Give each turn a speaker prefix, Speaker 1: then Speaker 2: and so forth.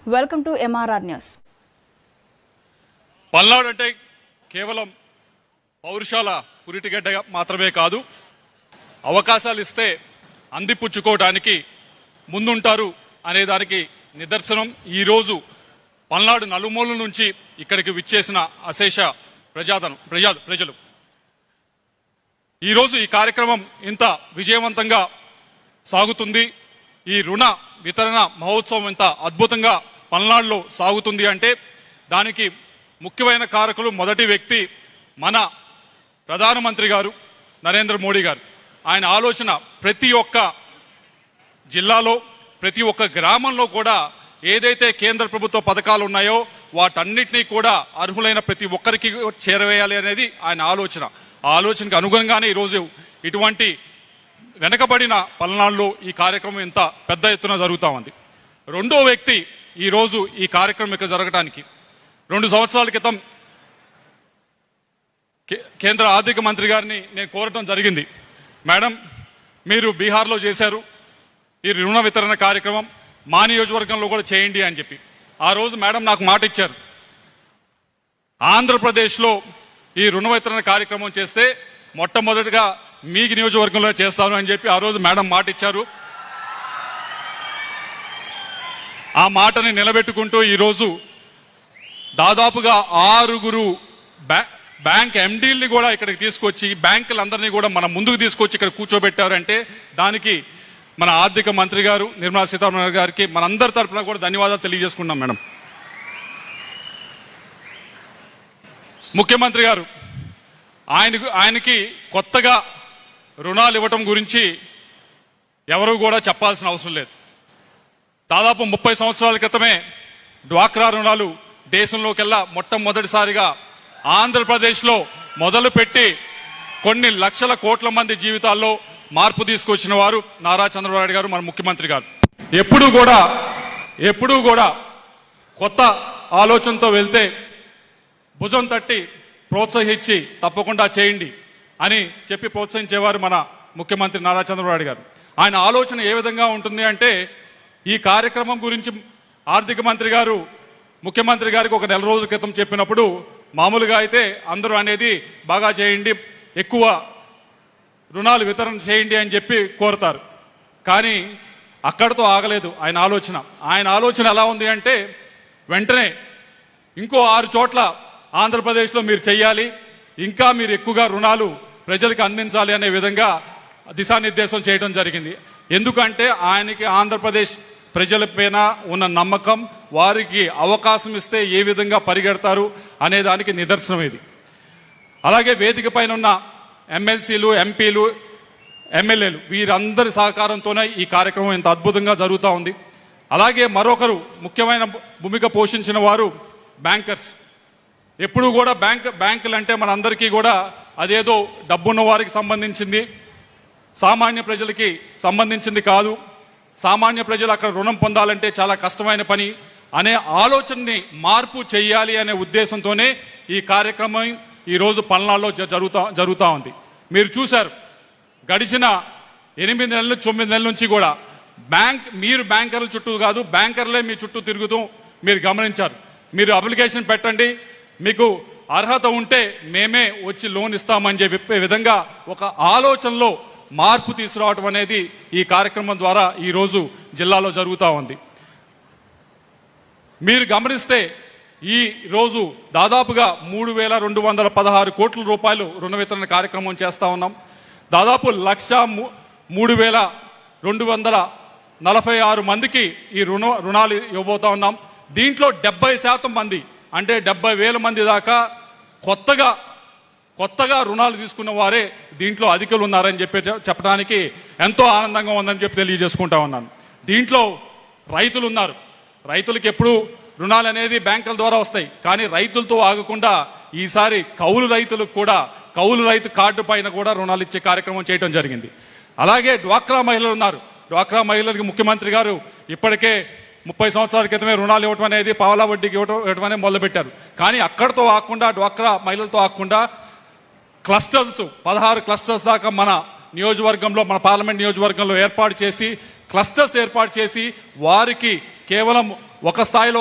Speaker 1: Welcome to MRR news.
Speaker 2: Palnadu అంటే కేవలం పౌరుషాల పురిటిగడ్డ మాత్రమే కాదు, అవకాశాలు ఇస్తే అందిపుచ్చుకోవడానికి ముందుంటారు అనే దానికి నిదర్శనం ఈరోజు పల్నాడు నలుమూలల నుంచి ఇక్కడికి విచ్చేసిన అశేష ప్రజలు. ఈరోజు ఈ కార్యక్రమం ఇంత విజయవంతంగా సాగుతుంది, ఈ రుణ వితరణ మహోత్సవం ఇంత అద్భుతంగా పల్నాడులో సాగుతుంది అంటే దానికి ముఖ్యమైన కారకులు మొదటి వ్యక్తి మన ప్రధానమంత్రి గారు నరేంద్ర మోడీ గారు. ఆయన ఆలోచన ప్రతి ఒక్క జిల్లాలో ప్రతి ఒక్క గ్రామంలో కూడా ఏదైతే కేంద్ర ప్రభుత్వ పథకాలు ఉన్నాయో వాటన్నిటినీ కూడా అర్హులైన ప్రతి ఒక్కరికి చేరవేయాలి అనేది ఆయన ఆలోచన. ఆ ఆలోచనకు అనుగుణంగానే ఈరోజు ఇటువంటి వెనకబడిన పల్నాడులో ఈ కార్యక్రమం ఇంత పెద్ద ఎత్తున జరుగుతూ ఉంది. రెండో వ్యక్తి ఈరోజు ఈ కార్యక్రమం ఇక్కడ జరగడానికి 2 సంవత్సరాల క్రితం కేంద్ర ఆర్థిక మంత్రి గారిని నేను కోరటం జరిగింది. మేడం, మీరు బీహార్లో చేశారు ఈ రుణ వితరణ కార్యక్రమం, మా నియోజకవర్గంలో కూడా చేయండి అని చెప్పి. ఆ రోజు మేడం నాకు మాట ఇచ్చారు, ఆంధ్రప్రదేశ్లో ఈ రుణ వితరణ కార్యక్రమం చేస్తే మొట్టమొదటిగా మీ నియోజకవర్గంలో చేస్తాను అని చెప్పి ఆ రోజు మేడం మాట ఇచ్చారు. ఆ మాటని నిలబెట్టుకుంటూ ఈరోజు దాదాపుగా 6 బ్యాంక్ ఎండీల్ని కూడా ఇక్కడికి తీసుకొచ్చి బ్యాంకులందరినీ కూడా మన ముందుకు తీసుకొచ్చి ఇక్కడ కూర్చోబెట్టారంటే దానికి మన ఆర్థిక మంత్రి గారు నిర్మలా సీతారామన్ గారికి మనందరి తరఫున కూడా ధన్యవాదాలు తెలియజేసుకున్నాం. మేడం, ముఖ్యమంత్రి గారు ఆయనకి కొత్తగా రుణాలు ఇవ్వటం గురించి ఎవరు కూడా చెప్పాల్సిన అవసరం లేదు. దాదాపు 30 సంవత్సరాల క్రితమే డ్వాక్రా రుణాలు దేశంలోకెల్లా మొట్టమొదటిసారిగా ఆంధ్రప్రదేశ్లో మొదలుపెట్టి కొన్ని లక్షల కోట్ల మంది జీవితాల్లో మార్పు తీసుకొచ్చిన వారు నారా చంద్రబాబు నాయుడు గారు, మన ముఖ్యమంత్రి గారు. ఎప్పుడూ కూడా కొత్త ఆలోచనతో వెళ్తే భుజం తట్టి ప్రోత్సహించి తప్పకుండా చేయండి అని చెప్పి ప్రోత్సహించేవారు మన ముఖ్యమంత్రి నారా చంద్రబాబు నాయుడు గారు. ఆయన ఆలోచన ఏ విధంగా ఉంటుంది అంటే, ఈ కార్యక్రమం గురించి ఆర్థిక మంత్రి గారు ముఖ్యమంత్రి గారికి ఒక 1 నెల రోజుల క్రితం చెప్పినప్పుడు మామూలుగా అయితే అందరూ అనేది బాగా చేయండి, ఎక్కువ రుణాలు వితరణ చేయండి అని చెప్పి కోరుతారు. కానీ అక్కడితో ఆగలేదు ఆయన ఆలోచన ఎలా ఉంది అంటే, వెంటనే ఇంకో 6 చోట్ల ఆంధ్రప్రదేశ్లో మీరు చెయ్యాలి, ఇంకా మీరు ఎక్కువగా రుణాలు ప్రజలకు అందించాలి అనే విధంగా దిశానిర్దేశం చేయడం జరిగింది. ఎందుకంటే ఆయనకి ఆంధ్రప్రదేశ్ ప్రజలపైన ఉన్న నమ్మకం, వారికి అవకాశం ఇస్తే ఏ విధంగా పరిగెడతారు అనే దానికి నిదర్శనం ఇది. అలాగే వేదిక పైన ఉన్న ఎమ్మెల్సీలు, ఎంపీలు, ఎమ్మెల్యేలు వీరందరి సహకారంతోనే ఈ కార్యక్రమం ఇంత అద్భుతంగా జరుగుతూ ఉంది. అలాగే మరొకరు ముఖ్యమైన భూమిక పోషించిన వారు బ్యాంకర్స్. ఎప్పుడు కూడా బ్యాంకులు అంటే మనందరికీ కూడా అదేదో డబ్బున్న వారికి సంబంధించింది, సామాన్య ప్రజలకి సంబంధించింది కాదు. సామాన్య ప్రజలు అక్కడ రుణం పొందాలంటే చాలా కష్టమైన పని అనే ఆలోచనని మార్పు చేయాలి అనే ఉద్దేశంతోనే ఈ కార్యక్రమం ఈరోజు పల్నాడులో జరుగుతూ ఉంది. మీరు చూశారు, గడిచిన 8 నెలలు 9 నెలల నుంచి కూడా మీరు బ్యాంకర్ల చుట్టూ కాదు, బ్యాంకర్లే మీ చుట్టూ తిరుగుతూ మీరు గమనించారు. మీరు అప్లికేషన్ పెట్టండి, మీకు అర్హత ఉంటే మేమే వచ్చి లోన్ ఇస్తామని చెప్పే విధంగా ఒక ఆలోచనలో మార్పు తీసుకురావడం అనేది ఈ కార్యక్రమం ద్వారా ఈరోజు జిల్లాలో జరుగుతూ ఉంది. మీరు గమనిస్తే ఈ రోజు దాదాపుగా 3,216 కోట్ల రూపాయలు రుణ వితరణ కార్యక్రమం చేస్తూ ఉన్నాం. దాదాపు 1,03,246 మందికి ఈ రుణాలు ఇవ్వబోతా ఉన్నాం. దీంట్లో 70% మంది అంటే 70,000 మంది దాకా కొత్తగా రుణాలు తీసుకున్న వారే దీంట్లో అధికులు ఉన్నారని చెప్పడానికి ఎంతో ఆనందంగా ఉందని చెప్పి తెలియజేసుకుంటా ఉన్నాను. దీంట్లో రైతులు ఉన్నారు. రైతులకి ఎప్పుడు రుణాలు అనేది బ్యాంకుల ద్వారా వస్తాయి, కానీ రైతులతో ఆగకుండా ఈసారి కౌలు రైతులకు కూడా కౌలు రైతు కార్డు పైన కూడా రుణాలు ఇచ్చే కార్యక్రమం చేయడం జరిగింది. అలాగే డ్వాక్రా మహిళలు ఉన్నారు. డ్వాక్రా మహిళలకు ముఖ్యమంత్రి గారు ఇప్పటికే 30 సంవత్సరాల క్రితమే రుణాలు ఇవ్వటం అనేది పావలా వడ్డీకి ఇవ్వటం అనేది మొదలుపెట్టారు. కానీ అక్కడితో ఆగకుండా, డ్వాక్రా మహిళలతో ఆగకుండా క్లస్టర్స్ 16 క్లస్టర్స్ దాకా మన నియోజకవర్గంలో, మన పార్లమెంట్ నియోజకవర్గంలో ఏర్పాటు చేసి క్లస్టర్స్ ఏర్పాటు చేసి వారికి కేవలం ఒక స్థాయిలో